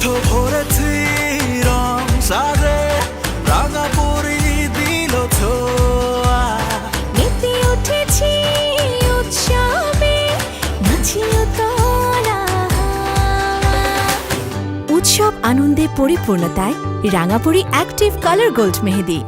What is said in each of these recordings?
মুঠো ভরেছি রং সাজে রাঙা পরি দিল ছোঁয়া মেতে উঠেছি উৎসবে নাচিও তোলা উৎসব আনন্দে পরিপূর্ণতায় রাঙাপুরি অ্যাক্টিভ কালার গোল্ড মেহেদি।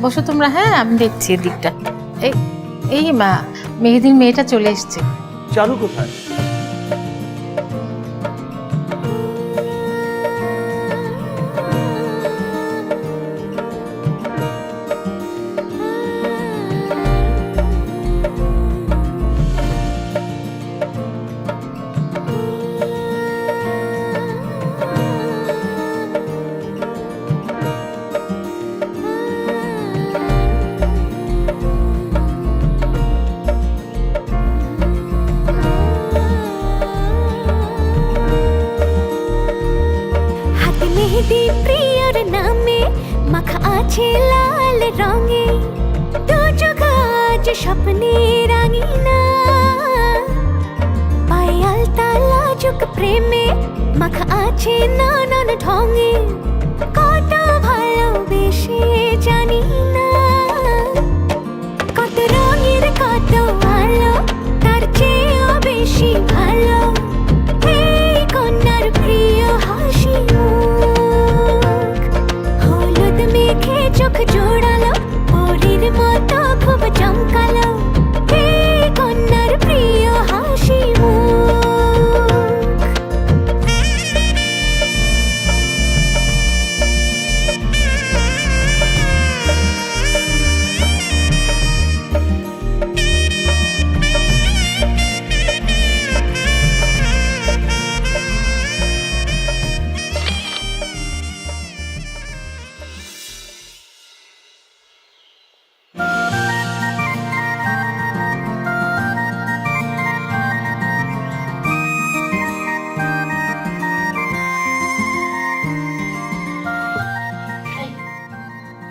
বসো তোমরা, হ্যাঁ আমি দেখছি এদিকটা। এই এই মা, মেহেদির মেয়েটা চলে এসছে। চারু কোথায়? মেহেদি প্রিয়র নামে মাখা আছে লাল রঙে দু চোখ আজ স্বপ্নে রাঙিনা পায়ে আলতা লাজুক প্রেমে মাখা আছে নানান ঢঙে কত ভালোবেসে জানি না কত রঙের কত আলো তার চেয়েও বেশি ভালো এই কন্যার প্রিয় হাসি হলুদ মেঘে চোখ জোড়ালো পরীর মতো খুব চমকালো এই কন্যার প্রিয় হাসি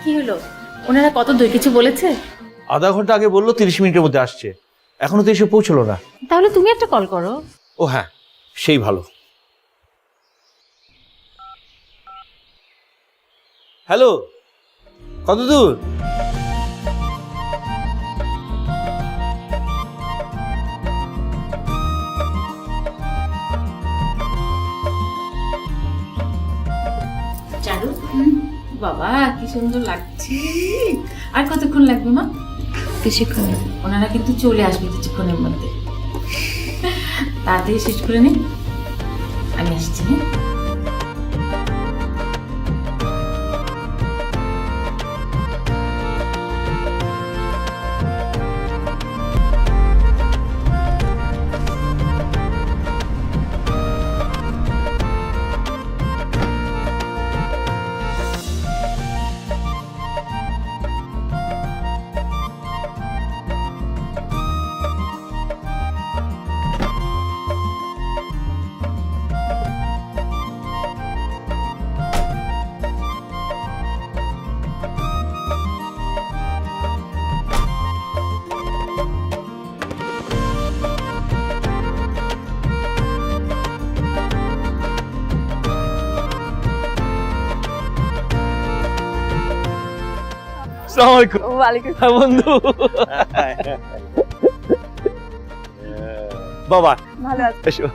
কি হলো, ওনারা কত দূর কিছু বলেছে? আধা ঘন্টা আগে বললো 30 মিনিটের মধ্যে আসছে, এখনো তো এসে পৌঁছলো না। তাহলে তুমি একটা কল করো। ও হ্যাঁ, সেই ভালো। হ্যালো, কত দূর? চারু, বাবা কি সুন্দর লাগছে। আর কতক্ষণ লাগবে মা? কিছুক্ষণ। ওনারা কিন্তু চলে আসবে কিছুক্ষণের মধ্যে, তাড়াতাড়ি শেষ করে নে, আমি আসছি। হ্যাঁ আসসালামু আলাইকুম। ওয়ালাইকুম হ্যাঁ বন্ধু। বাবা ভালো আছি। এসো।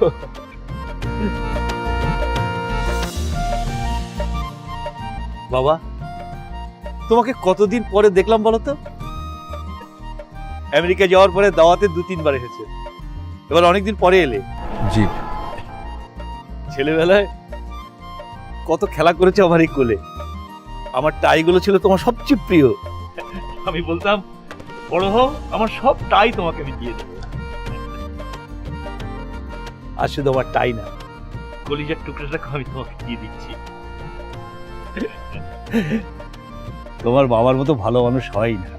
বাবা, তোমাকে কতদিন পরে দেখলাম বলো তো? আমেরিকা যাওয়ার পরে দাওয়াতে 2-3 বার এসেছে, এবার অনেকদিন পরে এলে। জি, ছেলেবেলায় কত খেলা করেছে আমার এই কোলে। আমার টাইগুলো ছিল তোমার সবচেয়ে প্রিয়। আমি বলতাম বড় হও, আমার সব টাই তোমাকে আমি দিয়ে দেবো। আর শুধু আমার টাই না, কলিজার টুকরাটাকে আমি তোমাকে দিয়ে দিচ্ছি। তোমার বাবার মতো ভালো মানুষ হয় না।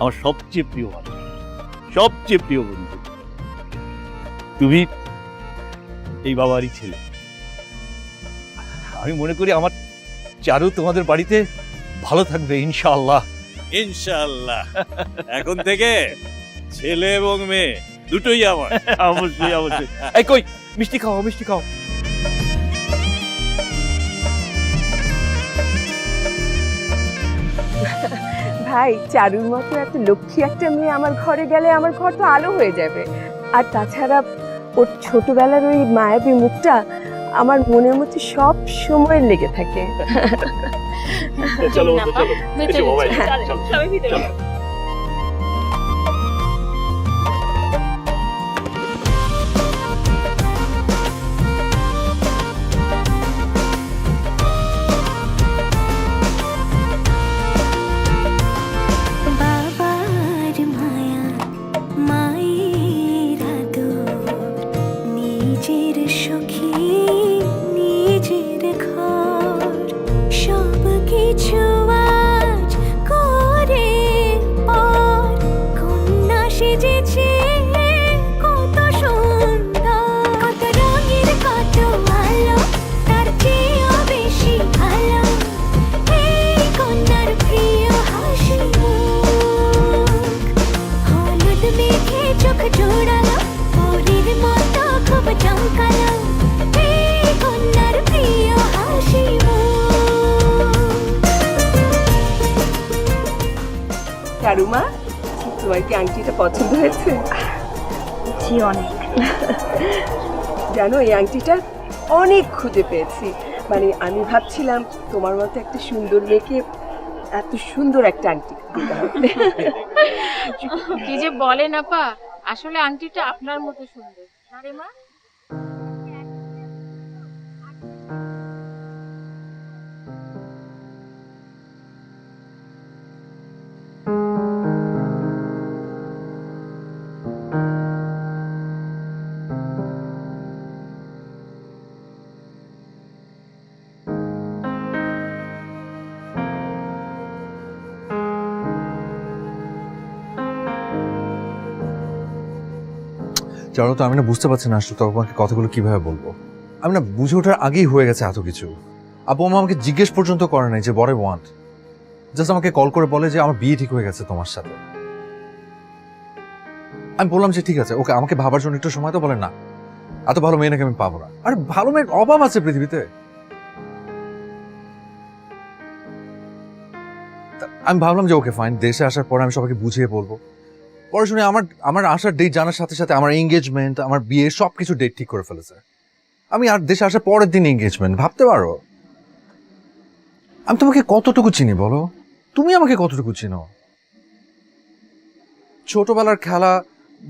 আমার সবচেয়ে প্রিয় মানুষ, সবচেয়ে প্রিয় বন্ধু তুমি এই বাবারই ছেলে। আমি মনে করি আমার চারু তোমাদের বাড়িতে ভালো থাকবে ইনশাআল্লাহ। ইনশাআল্লাহ এখন থেকে ছেলে এবং মেয়ে দুটোই আমার। অবশ্যই অবশ্যই। এই কই মিষ্টি খাও, মিষ্টি খাও। ভাই, চারুর মতো এত লক্ষ্মী একটা মেয়ে আমার ঘরে গেলে আমার ঘর তো আলো হয়ে যাবে। আর তাছাড়া ওর ছোটবেলার ওই মায়াবী মুখটা আমার মনের মধ্যে সব সময় লেগে থাকে। চলো চলো, এসো বাবা, চলো। বাবার মায়া মায়ের আদর নিজের সখী নিজের ঘর সব কিছু আজ করে পর কন্যা সেজেছে কত সুন্দর কত রঙের কত আলো তার চেয়েও বেশি ভালো এই কন্যার প্রিয় হাসি হলুদ মেঘে চোখ জোড়ালো পরীর মতো খুব চমকালো এই কন্যার প্রিয় হাসি চারুমা, তোমার কি আংটিটা পছন্দ হয়েছে? জি অনেক। জানো, এই আংটিটা অনেক খুঁজে পেয়েছি। মানে আমি ভাবছিলাম তোমার মতো একটা সুন্দর মেয়েকে এত সুন্দর একটা আংটি দিতে হবে। কি যে বলেন আপা, আসলে আংটিটা আপনার মতো সুন্দর না রে মা? চারু, তো আমি না বুঝতে পারছি না আসলে তোমাকে কথাগুলো কিভাবে বলবো। আমি না বুঝে ওঠার আগেই হয়ে গেছে এত কিছু। আপু আমা আমাকে জিজ্ঞেস পর্যন্ত করে নাই যে বড় ওয়ান্ট, জাস্ট আমাকে কল করে বলে যে আমার বিয়ে ঠিক হয়ে গেছে তোমার সাথে। আমি বললাম যে ঠিক আছে, ওকে, আমাকে ভাবার জন্য একটু সময় তো। বলে না, এত ভালো মেয়ে নাকি আমি পাবো না। আরে ভালো মেয়ের অভাব আছে পৃথিবীতে। আমি ভাবলাম যে ওকে ফাইন, দেশে আসার পরে আমি সবাইকে বুঝিয়ে বলবো। পরে শুনে আমার আসার ডেট জানার সাথে সাথে আমার এঙ্গেজমেন্ট, আমার বিয়ে সবকিছু ডেট ঠিক করে ফেলেছে। আমি আর দেশে আসার পরের দিন এঙ্গেজমেন্ট, ভাবতে পারো? আমি তোমাকে কতটুকু চিনি বলো? তুমি আমাকে কতটুকু চিনো? ছোটবেলার খেলা,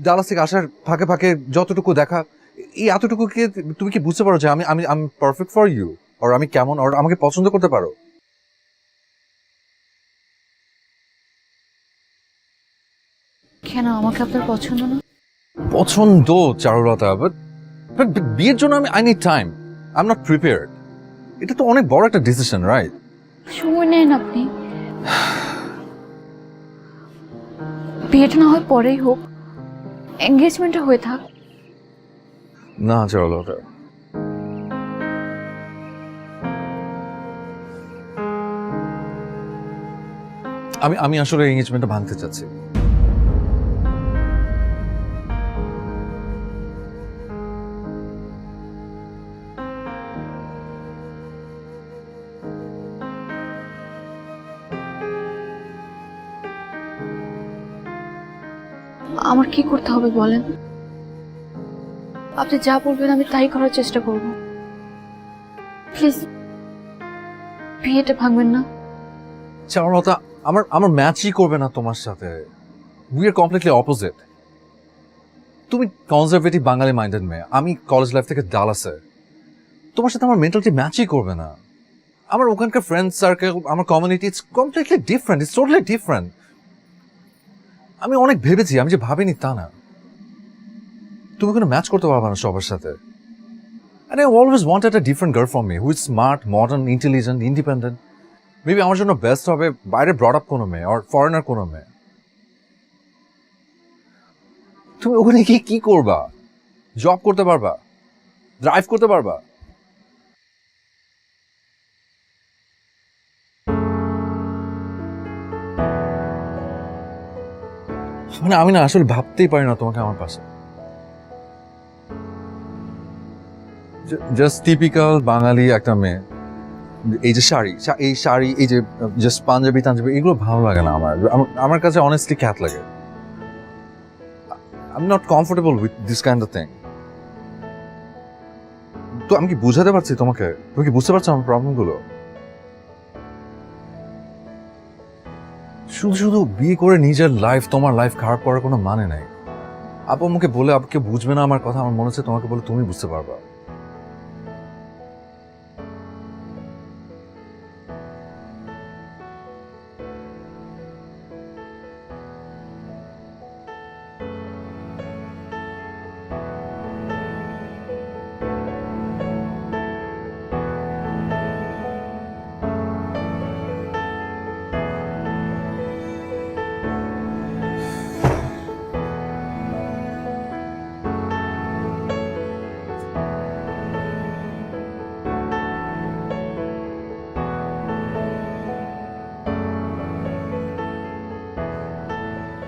ডালাস থেকে আসার ফাঁকে ফাঁকে যতটুকু দেখা, এই এতটুকু কি তুমি কি বুঝতে পারো যে আমি আমি আমি পারফেক্ট ফর ইউ? আর আমি কেমন, আর আমাকে পছন্দ করতে পারো? কেন আমাকে আপনার পছন্দ না? পছন্দ চারুলতা, বাট বিয়ের জন্য I need time. I am not prepared. এটা তো অনেক বড় একটা ডিসিশন, রাইট? সময় নেন আপনি। বিয়েটা না হয় পরেই হোক, এঙ্গেজমেন্টটা হয়ে থাক। না চারুলতা, আমি আসলে এঙ্গেজমেন্টটা ভাঙতে চাচ্ছি। আমার কি করতে হবে বলেন? আপনি যা বলবেন আমি তাই করার চেষ্টা করব। প্লিজ বিয়েটা ভাঙবেন না। চারুলতা, আমার ম্যাচই করবে না তোমার সাথে। We are completely opposite. তুমি কনজারভেটিভ বাঙালি মাইন্ডেড মেয়ে, আমি কলেজ লাইফ থেকে ডালাসে। তোমার সাথে আমার মেন্টালিটি ম্যাচই করবে না। আমার ওখানকার ফ্রেন্ড সার্কেল, আমার community, it's completely different, it's totally different. আমি অনেক ভেবেছি, আমি যে ভাবিনি তা না। তুমি কোনো ম্যাচ করতে পারবে না সবার সাথে। And I always wanted a different girl from me who is smart, modern, intelligent, independent. Maybe আমার জন্য বেস্ট হবে বাইরে ব্রড আপ কোনো মেয়ে, or ফরেনার কোনো মেয়ে। তুমি ওখানে কি করবা? জব করতে পারবা? ড্রাইভ করতে পারবা? মানে আমি না আসলে ভাবতেই পারি না তোমাকে আমার পাশে। জাস্ট টিপিক্যাল বাঙালি একটা মেয়ে। এই যে এই শাড়ি, এই যে জাস্ট পাঞ্জাবি এগুলো ভালো লাগে না আমার কাছে অনেস্টলি খ্যাত লাগে। I'm not comfortable with this kind of thing. তো আমি কি বুঝাতে পারছি তোমাকে? তুমি কি বুঝতে পারছো আমার প্রবলেমগুলো? শুধু বিয়ে করে নিজের লাইফ, তোমার লাইফ খারাপ করার কোনো মানে নাই। আপু আমাকে বলে আপুকে বুঝবে না আমার কথা, আমার মনে হচ্ছে তোমাকে বলে তুমি বুঝতে পারবা।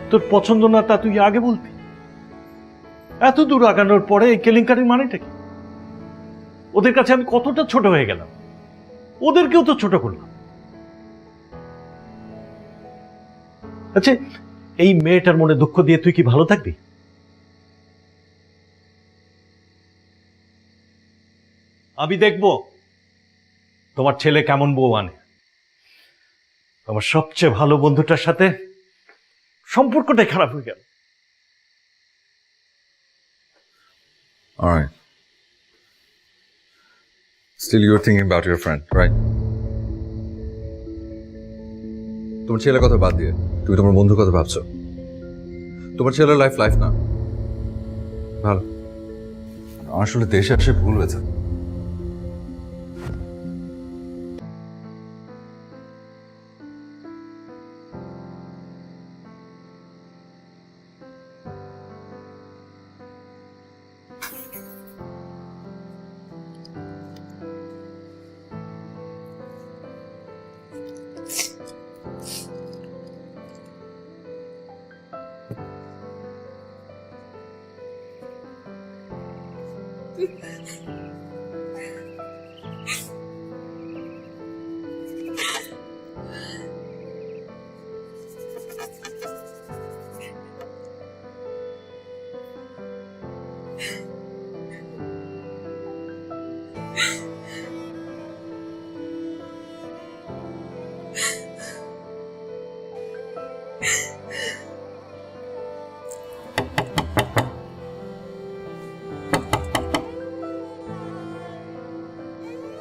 তোর পছন্দ না তা তুই আগে বলতি। এত দূর আগানোর পরে এই কেলেঙ্কারির মানেটা কি? ওদের কাছে আমি কতটা ছোট হয়ে গেলাম, ওদেরকেও তো ছোট করলাম। আচ্ছা, এই মেয়েটার মনে দুঃখ দিয়ে তুই কি ভালো থাকবি? আমি দেখবো তোমার ছেলে কেমন বউ আনে। আমার সবচেয়ে ভালো বন্ধুটার সাথে সম্পর্কটাই খারাপ হয়ে গেল। Alright. Still you're thinking about your friend, right? তোমার ছেলের কথা বাদ দিয়ে তুমি তোমার বন্ধুর কথা ভাবছো। তোমার ছেলের লাইফ না ভালো। আসলে দেশে আসে ভুল হয়েছে।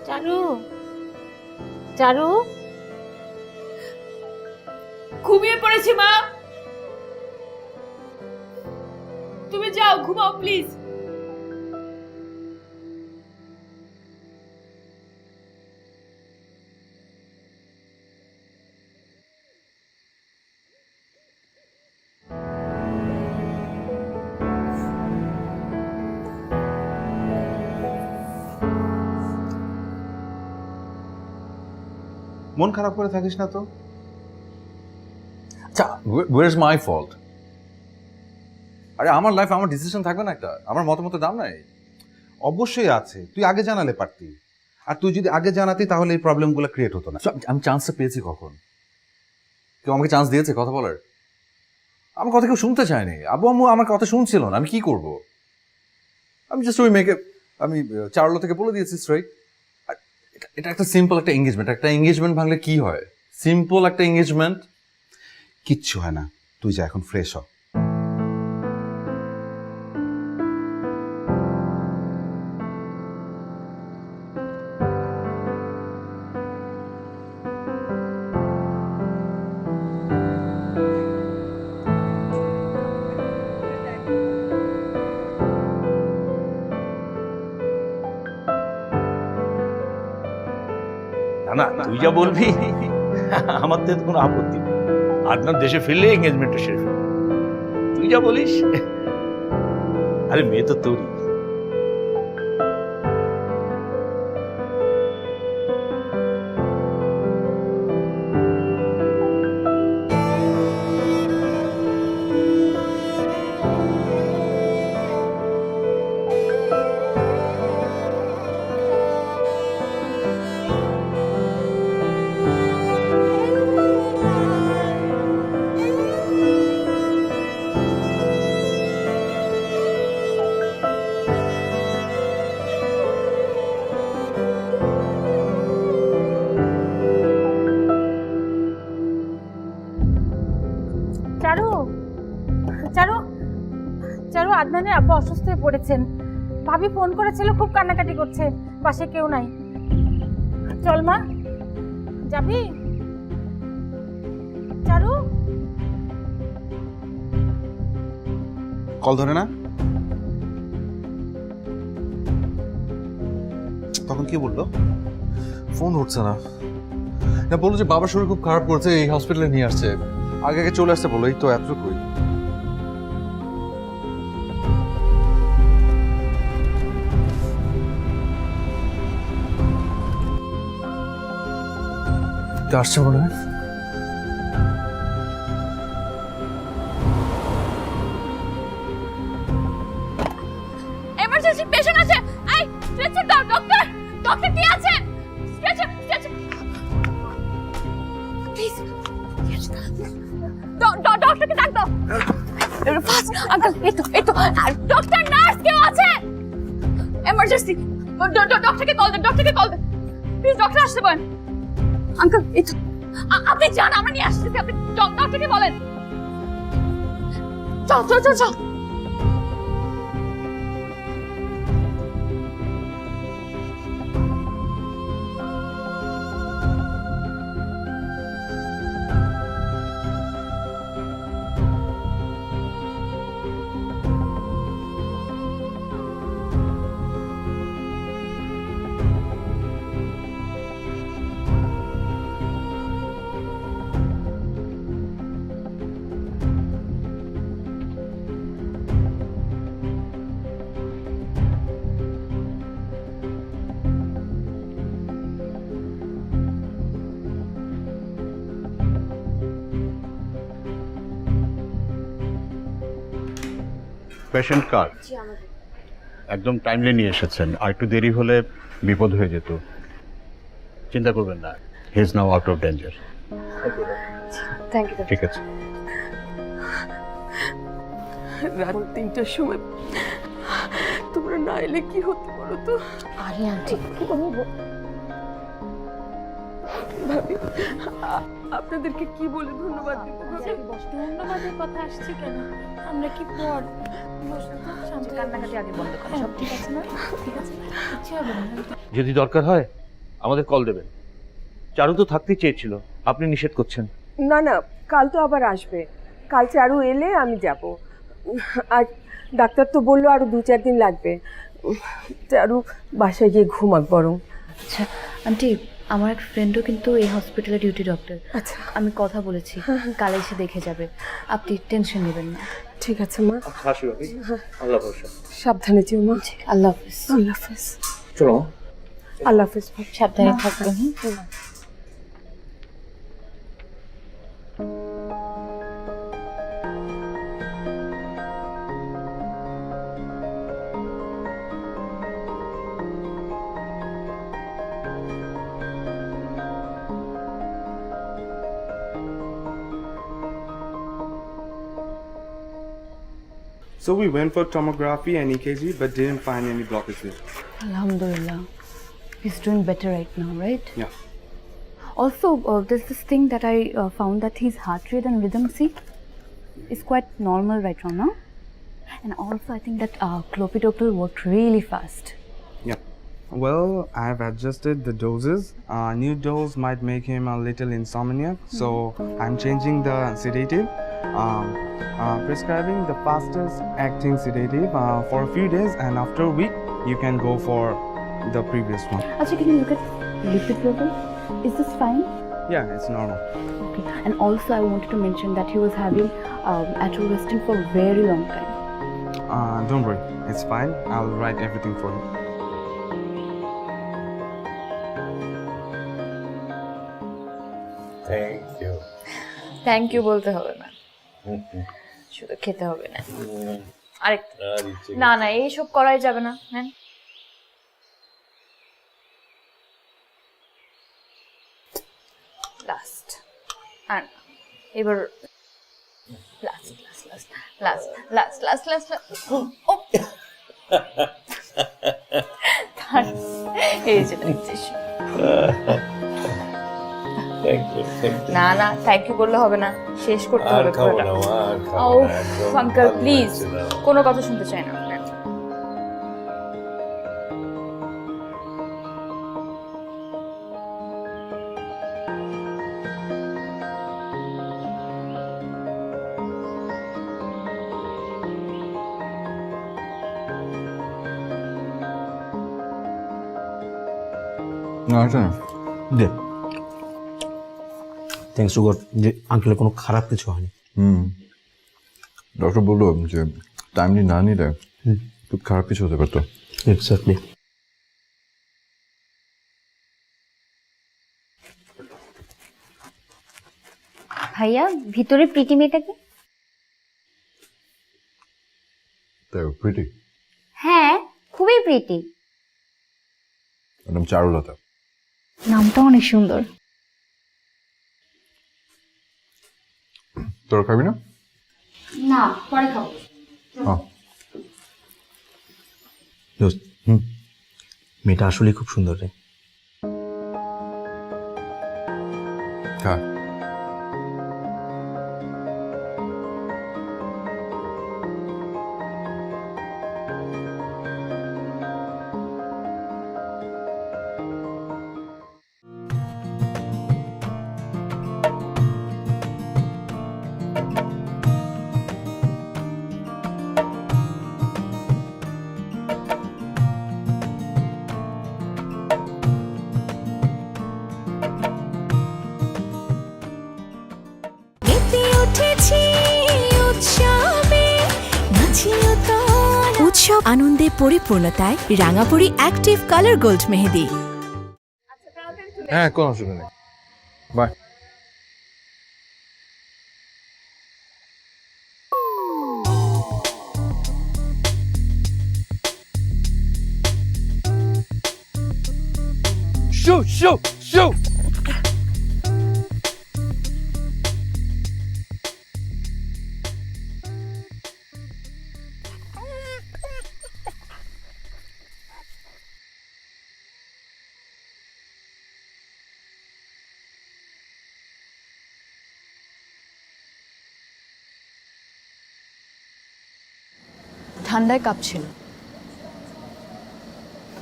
চারু, চারু, ঘুমিয়ে পড়েছি মা, তুমি যাও ঘুমাও প্লিজ। মন খারাপ করে থাকিস না তো। আচ্ছা, where is my fault? আরে আমার লাইফ আমার ডিসিশন থাকবে না একটা? আমার মতামতের দাম নাই? অবশ্যই আছে, তুই আগে জানালে পারতি। আর তুই যদি আগে জানাতি তাহলে এই প্রবলেমগুলো ক্রিয়েট হতো না। আমি চান্সটা পেয়েছি কখন? কেউ আমাকে চান্স দিয়েছে কথা বলার? আমার কথা কেউ শুনতে চায়নি। আব্বু আম্মু আমার কথা শুনছিল না, আমি কি করব? আমি জাস্ট ওই মেয়েকে আমি চারলো থেকে বলে দিয়েছি স্ট্রাইট। এটা একটা সিম্পল একটা এঙ্গেজমেন্ট ভাঙলে কি হয়? সিম্পল একটা এঙ্গেজমেন্ট। কিচ্ছু হয় না, তুই যা এখন ফ্রেশ হ। না তুই যা বলবি আমার তো এতে কোনো আপত্তি নেই। আদনান দেশে ফিরলে এঙ্গেজমেন্টটা শেষ হবে। তুই যা বলিস। আরে মেয়ে তো তোরই। চারু চারু চারু আদনানের আব্বু অসুস্থ হয়ে পড়েছেন। ভাবি ফোন করেছিল, খুব কান্নাকাটি করছে, পাশে কেউ নাই। চল মা, যাবি? চারু কল ধরে না? তখন কি বললো? ফোন উঠছে না। না, বললো যে বাবার শরীর খুব খারাপ করছে, এই হসপিটালে নিয়ে আসছে। আগে আগে চলে আসতে বলো, এই তো এতটুকুই। আসছে মনে হয়। এমার্জেন্সি পেশেন্ট আছে। এই স্ট্রেচার দাও, ডক্টর ডক্টর কে আছেন? স্ট্রেচার স্ট্রেচার প্লিজ, ডক্টরকে ডাক দাও ফাস্ট। আঙ্কেল এই তো ডক্টর, নার্স কেউ আছে? এমার্জেন্সি, ডক্টরকে কল দেন, ডক্টরকে কল দেন প্লিজ। ডক্টর আসতে বলেন। আঙ্কেল এই তো, আপনি যান, আমরা নিয়ে আসতেছি। আপনি ডক্টরকে বলেন। চল চল চল চল। পেশেন্ট কার্ড একদম টাইমলি নিয়ে এসেছেন, আর একটু দেরি হলে বিপদ হয়ে যেত। চিন্তা করবেন না, he is now out of danger. Thank you. ঠিক আছে। রাত 3টার সময় তোমরা না এলে কি হতো বলো তো? আরে আন্টি, ভাবি, আপনাদেরকে কি বলে ধন্যবাদ দিতে হবে? ধন্যবাদের কথা আসছে কেন? আমরা কি পর কান্নাকাটি আগে বন্ধ করো। সব ঠিক আছে না? ঠিক আছে, কিচ্ছু হবে না। যদি দরকার হয় আমাদের কল দেবেন। চারু তো থাকতেই চেয়েছিল, আপনি নিষেধ করছেন। না না, কাল তো আবার আসবে। কাল চারু এলে আমি যাব। আর ডাক্তার তো বললো আরো 2-4 দিন লাগবে। চারু বাসায় গিয়ে ঘুমাক বরং। আচ্ছা আন্টি, আমার এক ফ্রেন্ডও কিন্তু এই হসপিটালে ডিউটি ডক্টর। আচ্ছা, আমি কথা বলেছি, কাল এসে দেখে যাবে। আপনি টেনশন নেবেন না। ঠিক আছে মা, হাসি ভাবি, আল্লাহ ভরসা। সাবধানে যেও মা। আল্লাহ হাফিজ। আল্লাহ হাফেজ। চলো। আল্লাহ হাফেজ। সাবধানে থাকবেন। So we went for tomography and EKG but didn't find any blockages. Alhamdulillah. He's doing better right now, right? Yeah. Also, there's this thing that I found that his heart rate and rhythm, see, is quite normal right now, no? And also, I think that clopidogrel worked really fast. Yeah. Well, I've adjusted the doses. New dose might make him a little insomniac, so I'm changing the sedative. Prescribing the fastest acting sedative for a few days, and after a week you can go for the previous one. Actually, can you look at lipid level? Is this fine? Yeah, it's normal. Okay. And also, I wanted to mention that he was having atorvastatin for a very long time. Don't worry, it's fine. I'll write everything for you. Thank you বলতে হবে না, শুধু খেতে হবে না। আরেকটা না না, এইসব করাই যাবে না। নেন। লাস্ট আর না, এবার last last last last last last last last. এই যে দেখছিস। না না, থ্যাংক ইউ বললে হবে না, শেষ করতে হবে পুরোটা। ও আঙ্কেল প্লিজ, কোনো কথা শুনতে চাই না। না এটা না দে। থ্যাংকস টু গড যে আঙ্কেলের কোনো খারাপ কিছু হয়নি। ডক্টর বললো যে টাইমলি না নিলে খুব খারাপ কিছু হতে পারতো। এক্স্যাক্টলি। ভাইয়া, ভিতরে প্রীতি মেয়েটাকে? তাই প্রিটি? হ্যাঁ, খুবই প্রীতি। নাম চারুলতা। নামটা অনেক সুন্দর। তোর খাবি না? না, পরে খাবো। দোস্ত, মেয়েটা আসলে খুব সুন্দর রে। খা। উৎসব আনন্দে পরিপূর্ণতায় রাঙাপুরি অ্যাক্টিভ কালার গোল্ড মেহেদি। হ্যাঁ, কোনো অসুবিধা নেই। বাই। শো ঠান্ডায় কাঁপছিল।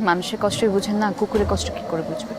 মানুষের কষ্টই বুঝেন না, কুকুরের কষ্ট কি করে বুঝবে?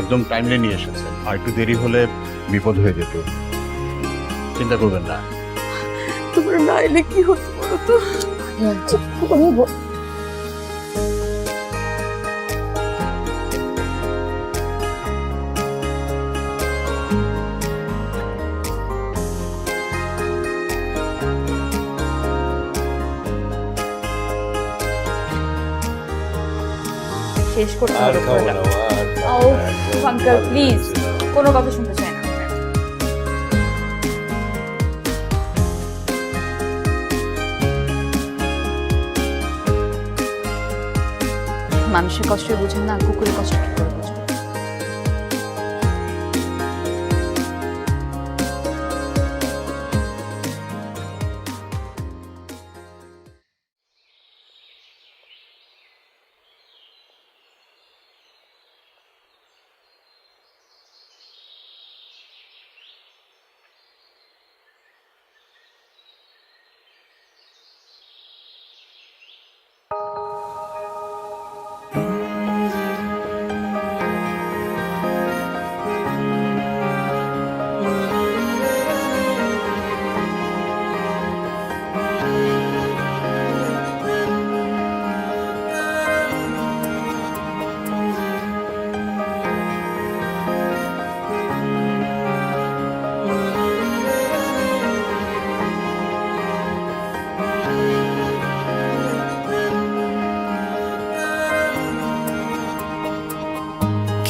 একদম টাইমলি নিয়ে এসেছেন, আর একটু দেরি হলে বিপদ হয়ে যেত। চিন্তা করবেন না। তোমরা না এলে কি হতো বলো তো? শেষ করতে হবে পুরোটা। ও আঙ্কেল প্লিজ, কোনো কথা শুনতে চাই না। মানুষের কষ্টই বুঝেন না, কুকুরের কষ্ট কি করে বুঝবে?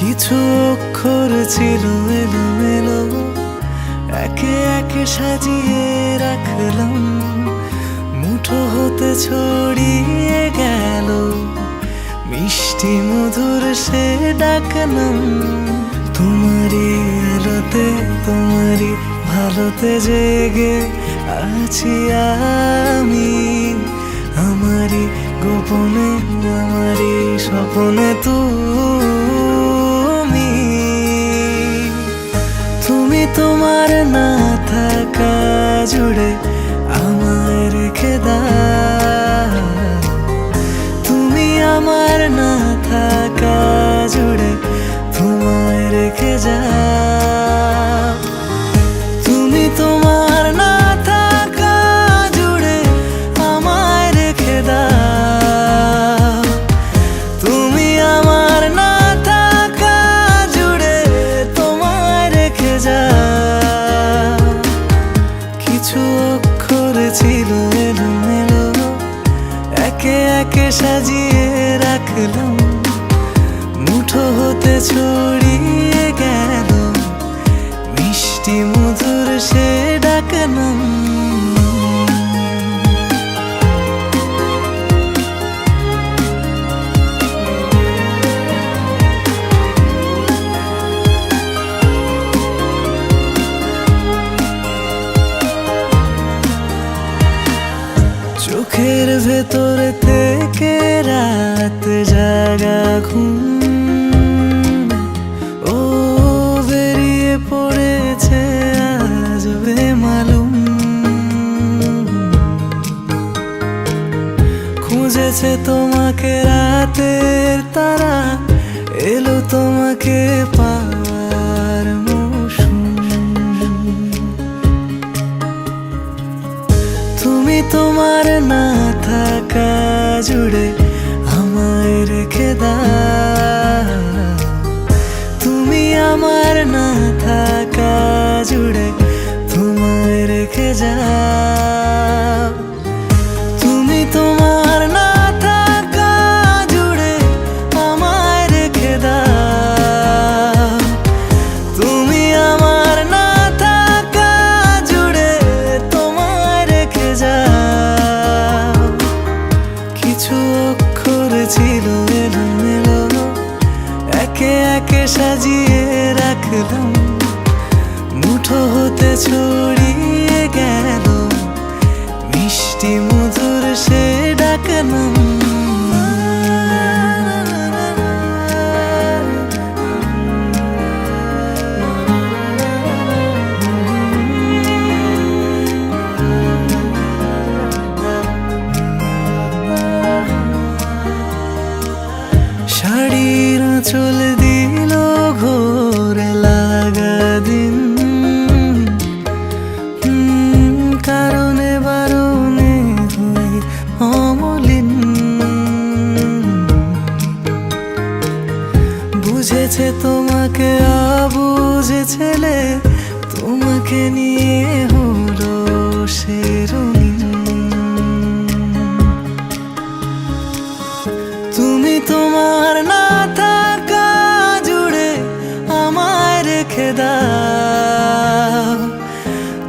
কিছু অক্ষর ছিল এলোমেলো, একে একে সাজিয়ে রাখলাম, মুঠো হতে ছড়িয়ে গেল মিষ্টি মধুর সে ডাকনাম। তোমারই আলোতে তোমারই ভালোতে জেগে আছি আমি, আমারই গোপনে আমারই স্বপ্নে তুমি। তুমি তোমার না থাকা জুড়ে আমায় রেখে দাও, তুমি আমার না থাকা জুড়ে তোমায় রেখে যাও। তুমি তোমার না থাকা জুড়ে আমায় রেখে দাও, তুমি আমার না থাকা জুড়ে তোমায় রেখে যাও। কিছু অক্ষর ছিল এলোমেলো, একে একে সাজিয়ে রাখলাম, মুঠো হতে ছড়িয়ে গেল মিষ্টি মধুর সে ডাকনাম। চোখের ভেতর থেকে রাত জাগা ঘুম, ও বেরিয়ে পড়েছে আজ বেমালুম। খুঁজেছে তোমাকে রাতের তারা, এলো তোমাকে পাওয়ার মৌসুম। তুমি তোমার না থাকা জুড়ে আমায় রেখে দাও, তুমি আমার না থাকা জুড়ে তোমায় রেখে যাও। তুমি তোমার না থাকা জুড়ে আমায় রেখে দাও, তুমি আমার না থাকা জুড়ে তোমায় রেখে যাও। কিছু অক্ষর ছিল এলোমেলো, একে একে সাজিয়ে রাখলাম, মুঠো হতে ছড়িয়ে গেল মিষ্টি মধুর সে ডাকনাম। শাড়ির আঁচল দিল ঘোরে লাগা দিন, কারণে বারণে হয়ে অমলিন। বুঝেছে তোমাকে অবুঝে ছেলে, তোমাকে নিয়ে হলো সে রঙিন। তুমি তোমার না থাকা জুড়ে আমায় রেখে দাও,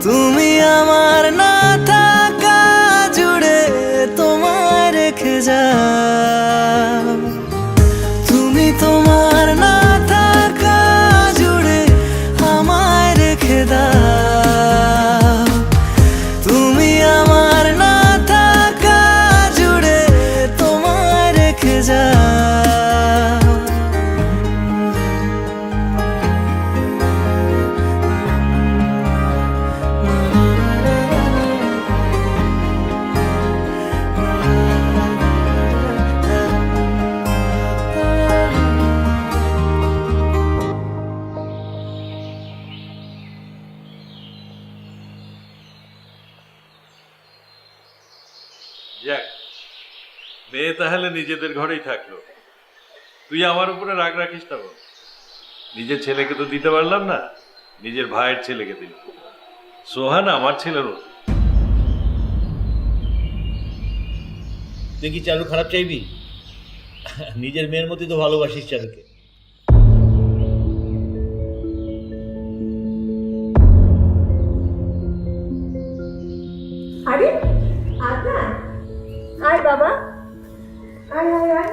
তুমি আমার না থাকা জুড়ে তোমায় রেখে যাও। তুমি তোমার না থাকা জুড়ে আমায় রেখে দাও, তুমি আমার না থাকা জুড়ে তোমায় রেখে যাও। যাক, মেয়ে তাহলে নিজেদের ঘরেই থাকলো। তুই আমার উপরে রাগ রাখিস না বল। নিজের ছেলেকে তো দিতে পারলাম না, নিজের ভাইয়ের ছেলেকে দিল। সোহান আমার ছেলের মতো। তুই কি চারু খারাপ চাইবি? নিজের মেয়ের মতোই তো ভালোবাসিস চারুকে। আয় বাবা, আয় আয় আয়,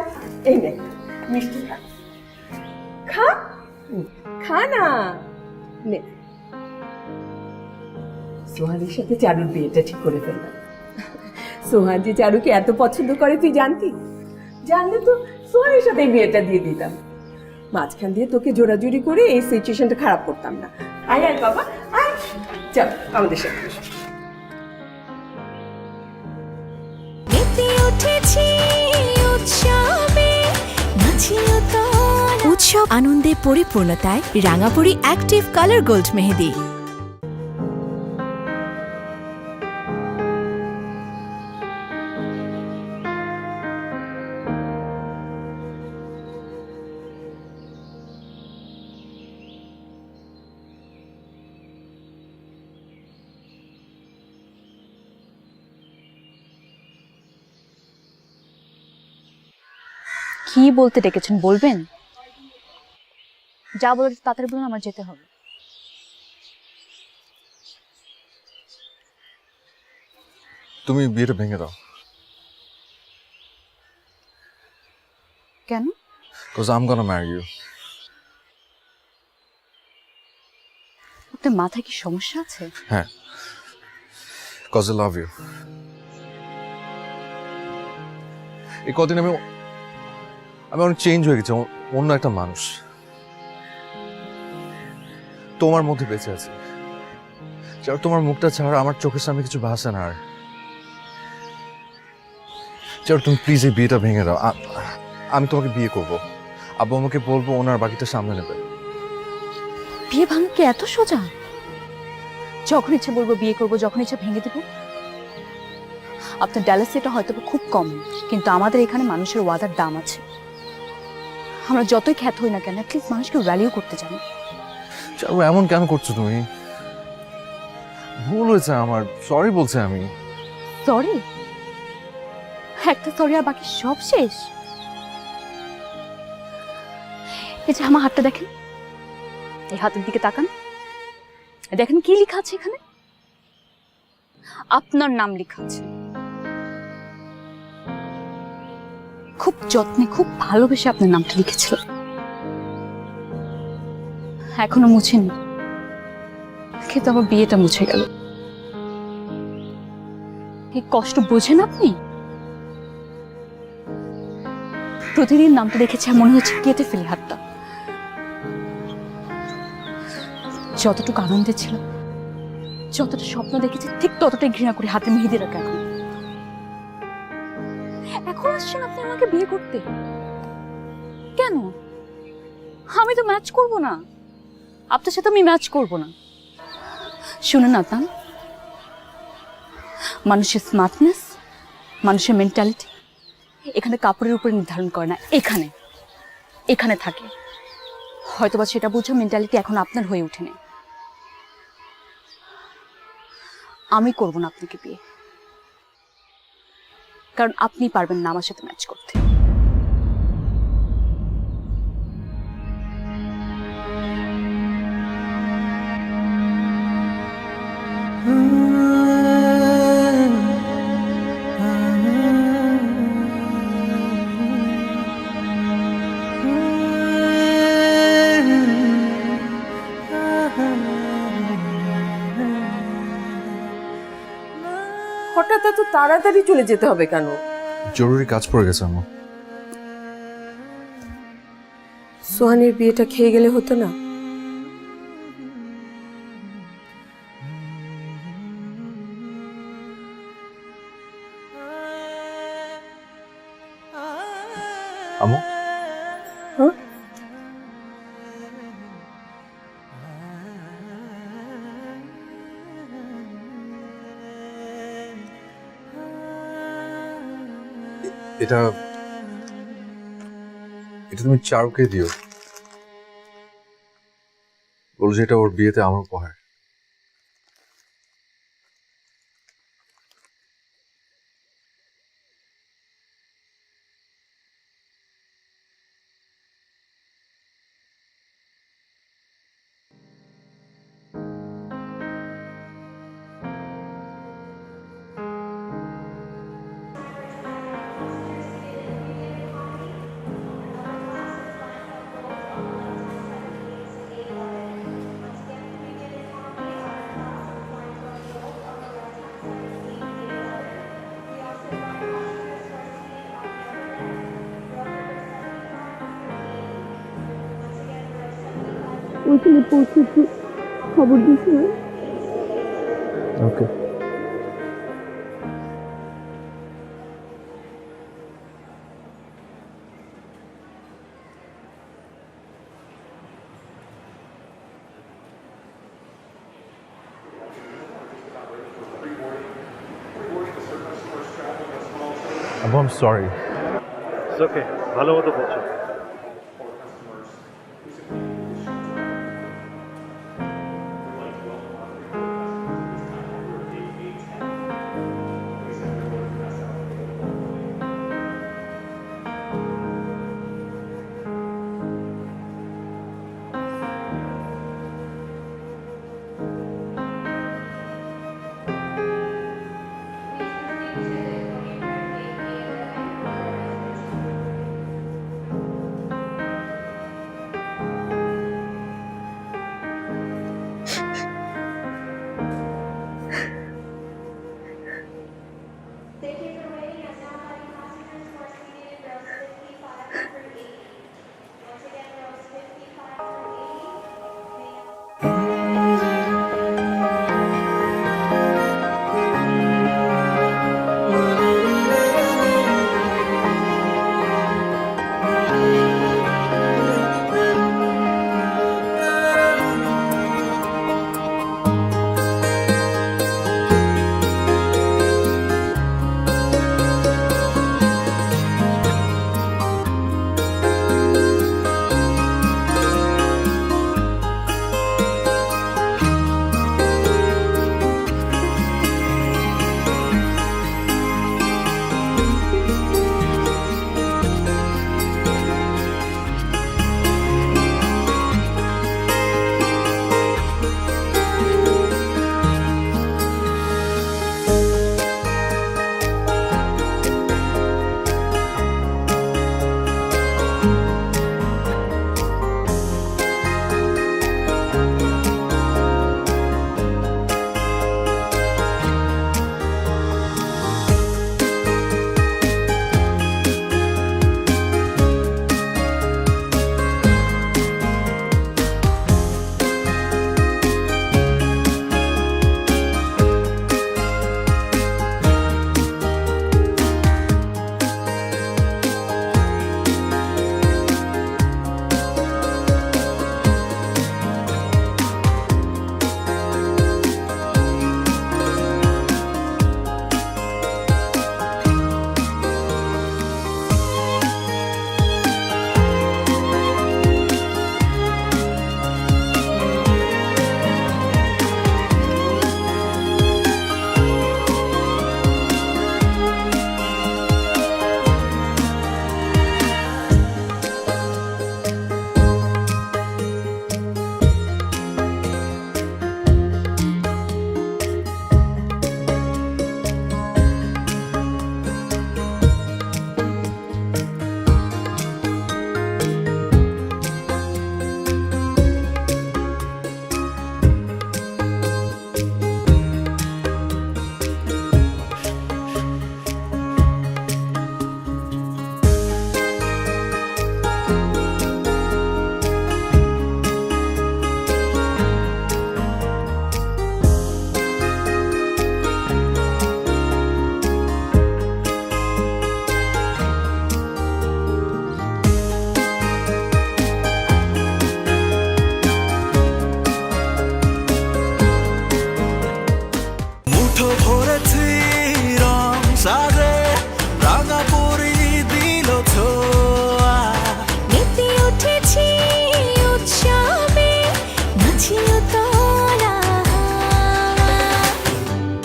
এই নে মিষ্টি খা, খা খা না, নে। সোহানের সাথে চারুর বিয়েটা ঠিক করে ফেললাম। সোহান যে চারুকে এত পছন্দ করে তুই জানতি? জানলে তো সোহানের সাথে বিয়েটা দিয়ে দিতাম, মাঝখান দিয়ে তোকে জোরাজুরি করে এই সিচুয়েশনটা খারাপ করতাম না। আয় আয় বাবা, আয়, চল আমাদের সাথে। উৎসব আনন্দে পরিপূর্ণতায় রাঙাপুরি অ্যাক্টিভ কালার গোল্ড মেহেদি। কি বলতে ডেকেছেন বলবেন? যা বলে তাড়াতাড়ি বলুন, আমার যেতে হবে। তুমি বিয়েটা ভেঙে দাও। কেন? Because I'm gonna marry you. আপনার মাথায় কি সমস্যা আছে? হ্যাঁ, because I love you. এই কদিন আমি অনেক চেঞ্জ হয়ে গেছি, অন্য একটা মানুষ তোমার মধ্যে বেঁচে আছে। তোমার মুখটা ছাড়া আমার চোখের সামনে কিছু ভাসে না আর। তুমি প্লিজ এই বিয়েটা ভেঙে দাও। আমি তোমাকে বিয়ে করব, আব্বু আমাকে বলবো, ওনার বাকিটা সামনে নেবে। বিয়ে ভাঙা কি এত সোজা? যখন ইচ্ছে বলবো বিয়ে করব, যখন ইচ্ছে ভেঙে দেবো। আপনার ড্যালাসে এটা হয়তো খুব কম, কিন্তু আমাদের এখানে মানুষের ওয়াদার দাম আছে। আমরা যতই খ্যাত হই না কেন, অ্যাটলিস্ট মানুষকে ভ্যালিউ করতে জানি। এমন কেন করছো তুমি? ভুল হয়েছে আমার, সরি বলছি আমি। সরি? একটা সরি আর বাকি সব শেষ? এই যে আমার হাতটা দেখেন, এই হাতের দিকে তাকান, দেখেন কি লেখা আছে এখানে? আপনার নাম লেখা আছে। খুব যত্নে, খুব ভালোবেসে আপনার নামটা লিখেছিল, এখনো মুছেনি, কিন্তু আমার বিয়েটা মুছে গেল। এই কষ্ট বোঝেন আপনি? প্রতিদিন নামটা দেখেছে, মনে হচ্ছে কেটে ফেলে হাতটা। যতটুকু আনন্দে ছিল, যতটা স্বপ্ন দেখেছি, ঠিক ততটাই ঘৃণা করে হাতে মেহেদি রাখা। এখন আসছেন আপনি আমাকে বিয়ে করতে? কেন? আমি তো ম্যাচ করব না, আপনার সাথে আমি ম্যাচ করব না। শুনুন আতান, মানুষের স্মার্টনেস, মানুষের মেন্টালিটি এখানে কাপড়ের উপরে নির্ধারণ করে না, এখানে এখানে থাকে। হয়তোবা সেটা বুঝো মেন্টালিটি এখন আপনার হয়ে ওঠেনি। আমি করব না আপনাকে বিয়ে, কারণ আপনি পারবেন না আমার সাথে ম্যাচ করতে। হঠাৎ এত তাড়াতাড়ি চলে যেতে হবে কেন? জরুরি কাজ পড়ে গেছে আমার। সোহানের বিয়েটা খেয়ে গেলে হতো না? আমু, হ্যাঁ? এটা এটা তুমি চারুকে দিও, বলো যে এটা ওর বিয়েতে আমার উপহার। ওইখানে পৌঁছে একটু খবর দিস না। ওকে। I'm sorry. ওকে, ভালো মতো পৌঁছো।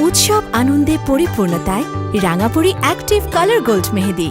উৎসব আনন্দে পরিপূর্ণতায় রাঙাপুরি অ্যাক্টিভ কালার গোল্ড মেহেদি।